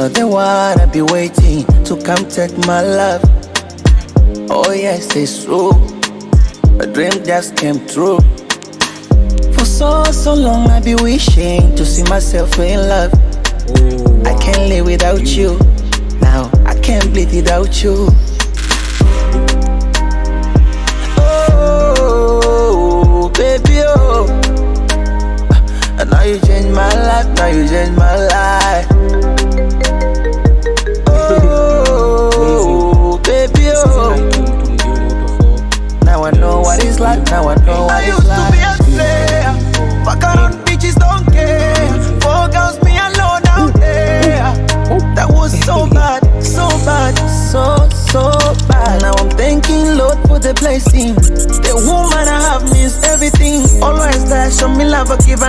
You're the one I be waiting to come take my love. Oh yes, it's true. A dream just came true. For so long I be wishing to see myself in love. I can't live without you. Now I can't bleed without you. Oh, baby, oh. And now you changed my life, now you changed my life. Oh, baby, oh. Now I know what it's like, now I know what it's like. I used to be a player, fuck around bitches, don't care. 4 girls, me alone out there. That was so bad, so bad, so bad. Now I'm thanking Lord for the blessing. The woman I have means everything. Always there, show me love, I give